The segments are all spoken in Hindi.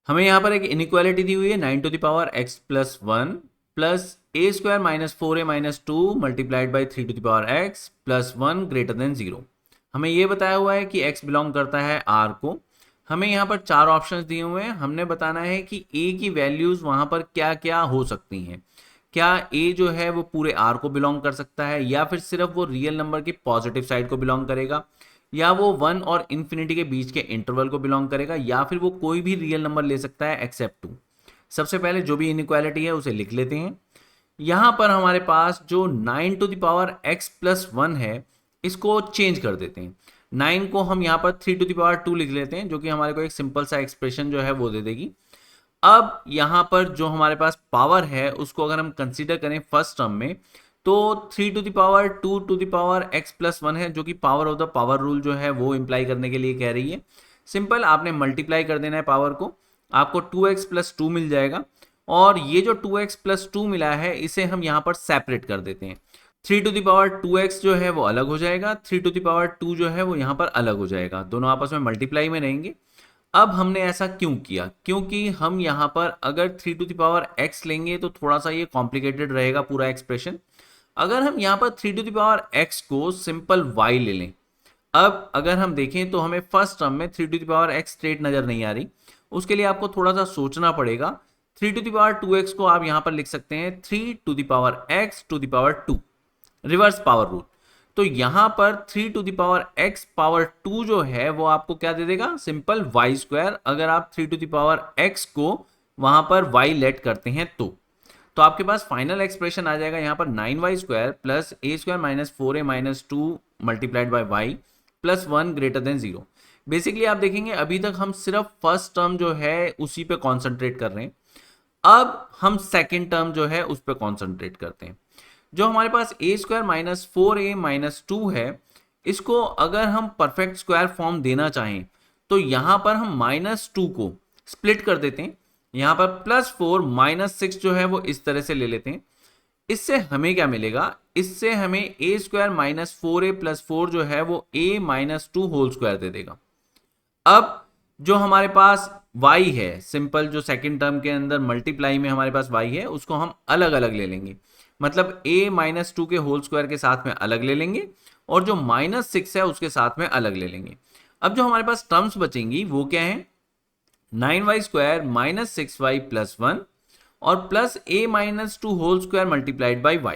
हमें यहाँ पर एक इनइक्वालिटी दी हुई है 9 to the power x plus 1 plus a square minus 4a minus 2 multiplied by 3 to the power x plus 1 greater than 0। हमें ये बताया हुआ है कि x बिलोंग करता है r को। हमें यहाँ पर चार ऑप्शंस दिए हुए हैं, हमने बताना है कि a की वैल्यूज़ वहाँ पर क्या क्या हो सकती हैं। क्या a जो है वो पूरे r को बिलोंग कर सकता है, या फिर सिर्फ वो रियल नंबर की पॉजिटिव साइड को बिलोंग करेगा, या वो 1 और इन्फिनिटी के बीच के इंटरवल को बिलोंग करेगा, या फिर वो कोई भी रियल नंबर ले सकता है एक्सेप्ट 2। सबसे पहले जो भी इनइक्वालिटी है उसे लिख लेते हैं। यहाँ पर हमारे पास जो 9 to the power x plus 1 है, इसको चेंज कर देते हैं। 9 को हम यहाँ पर 3 टू द पावर 2 लिख लेते हैं, जो कि हमारे को एक सिंपल सा एक्सप्रेशन जो है वो दे देगी। अब यहाँ पर जो हमारे पास पावर है उसको अगर हम कंसीडर करें फर्स्ट टर्म में, तो 3 to the power 2 to the power x plus 1 है, जो कि power of the power rule जो है वो इंप्लाई करने के लिए कह रही है। सिंपल आपने मल्टीप्लाई कर देना है पावर को, आपको 2x प्लस 2 मिल जाएगा। और ये जो 2x प्लस 2 मिला है इसे हम यहाँ पर सेपरेट कर देते हैं। 3 टू द पावर 2x जो है वो अलग हो जाएगा, 3 टू द पावर 2 जो है वो यहाँ पर अलग हो जाएगा, दोनों आपस में मल्टीप्लाई में रहेंगे। अब हमने ऐसा क्यों किया? क्योंकि हम यहाँ पर अगर 3 टू द पावर x लेंगे तो थोड़ा सा ये कॉम्प्लिकेटेड रहेगा पूरा एक्सप्रेशन। अगर हम यहाँ पर 3 टू द पावर x को सिंपल y ले लें, अब अगर हम देखें तो हमें फर्स्ट टर्म में 3 to the power x straight नजर नहीं आ रही। उसके लिए आपको थोड़ा सा सोचना पड़ेगा। 3 टू द पावर 2x को आप यहाँ पर लिख सकते हैं 3 to the power x to the power 2, reverse power rule. तो यहां पर 3 to the power x power 2 जो है वो आपको क्या दे देगा? Simple y square. अगर आप 3 टू द पावर x को वहां पर y लेट करते हैं तो आपके पास फाइनल एक्सप्रेशन आ जाएगा यहाँ पर 9y square plus a square minus 4a minus 2 multiplied by y plus 1 greater than 0। Basically आप देखेंगे अभी तक हम सिर्फ फर्स्ट टर्म जो है उसी पे कॉन्सेंट्रेट कर रहे हैं। अब हम सेकेंड टर्म जो है उस पर कॉन्सेंट्रेट करते हैं। जो हमारे पास ए स्क्वायर माइनस 4a माइनस 2 है, इसको अगर हम परफेक्ट स्क्वायर फॉर्म देना चाहें तो यहां पर हम -2 को स्प्लिट कर देते हैं। यहां पर +4 -6 जो है वो इस तरह से ले लेते हैं। इससे हमें क्या मिलेगा? इससे हमें ए स्क्वायर माइनस 4a प्लस 4 जो है वो a माइनस 2 होल स्क्वायर दे देगा। अब जो हमारे पास y है, सिंपल जो सेकंड टर्म के अंदर मल्टीप्लाई में हमारे पास y है, उसको हम अलग अलग ले लेंगे। मतलब a माइनस 2 के होल स्क्वायर के साथ में अलग ले लेंगे, और जो -6 है उसके साथ में अलग ले लेंगे। अब जो हमारे पास टर्म्स बचेंगी वो क्या है? 9y square minus 6y plus 1 और plus a minus 2 whole square multiplied by y।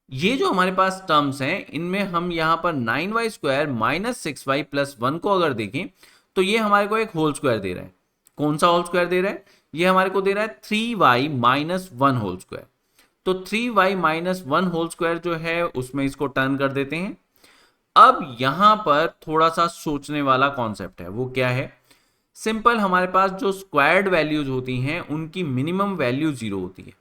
ये जो हमारे पास टर्म्स हैं इनमें हम यहाँ पर 9y square minus 6y plus 1 को अगर देखें तो ये हमारे को एक होल स्क्वायर दे रहा है। कौन सा होल स्क्वायर दे रहा है? ये हमारे को दे रहा है 3y माइनस 1 होल स्क्वायर। तो 3y माइनस 1 होल स्क्वायर जो है उसमें इसको टर्न कर देते हैं। अब यहां पर थोड़ा सा सोचने वाला कॉन्सेप्ट है, वो क्या है? सिंपल हमारे पास जो स्क्वायर्ड वैल्यूज होती हैं उनकी मिनिमम वैल्यू 0 होती है।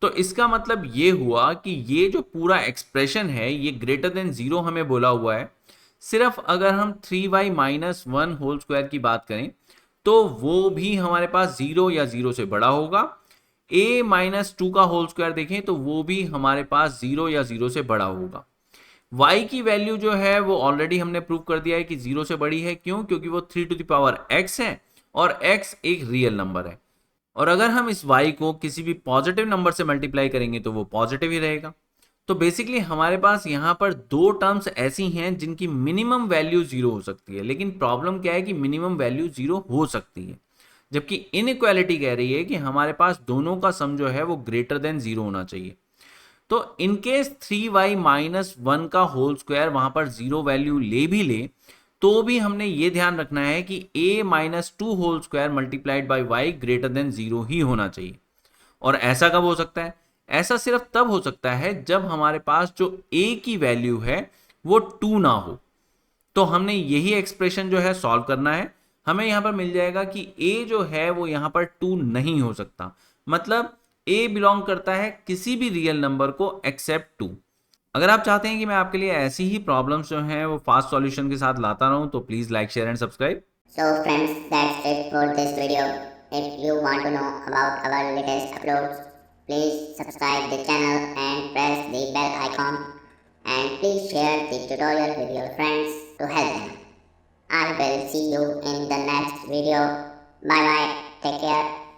तो इसका मतलब ये हुआ कि ये जो पूरा एक्सप्रेशन है ये ग्रेटर देन 0 हमें बोला हुआ है। सिर्फ अगर हम 3y माइनस 1 होल स्क्वायर की बात करें तो वो भी हमारे पास 0 या 0 से बड़ा होगा। a माइनस 2 का होल स्क्वायर देखें तो वो भी हमारे पास 0 या 0 से बड़ा होगा। y की वैल्यू जो है वो ऑलरेडी हमने प्रूव कर दिया है कि 0 से बड़ी है। क्यों? क्योंकि वो 3 टू द पावर x है और x एक रियल नंबर है। और अगर हम इस y को किसी भी पॉजिटिव नंबर से मल्टीप्लाई करेंगे तो वो पॉजिटिव ही रहेगा। तो बेसिकली हमारे पास यहाँ पर दो टर्म्स ऐसी हैं जिनकी मिनिमम वैल्यू 0 हो सकती है, लेकिन प्रॉब्लम क्या है कि मिनिमम वैल्यू 0 हो सकती है, जबकि इनइक्वालिटी कह रही है कि हमारे पास दोनों का सम जो है वो ग्रेटर देन 0 होना चाहिए। तो इनकेस 3y माइनस 1 का होल स्क्वायर वहां पर 0 वैल्यू ले भी ले तो भी हमने ये ध्यान रखना है कि a minus 2 whole square multiplied by y greater than 0 ही होना चाहिए। और ऐसा कब हो सकता है? ऐसा सिर्फ तब हो सकता है जब हमारे पास जो a की वैल्यू है वो 2 ना हो। तो हमने यही एक्सप्रेशन जो है सॉल्व करना है। हमें यहां पर मिल जाएगा कि a जो है वो यहां पर 2 नहीं हो सकता। मतलब a बिलोंग करता है किसी भी रियल नंबर को एक्सेप्ट 2। अगर आप चाहते हैं कि मैं आपके लिए ऐसी ही प्रॉब्लम्स जो हैं वो फास्ट सॉल्यूशन के साथ लाता रहूं तो please like share and subscribe. So friends, that's it for this video. If you want to know about our latest uploads, please subscribe the channel and press the bell icon. And please share the tutorial with your friends to help them. I will see you in the next video. Bye bye. Take Take care.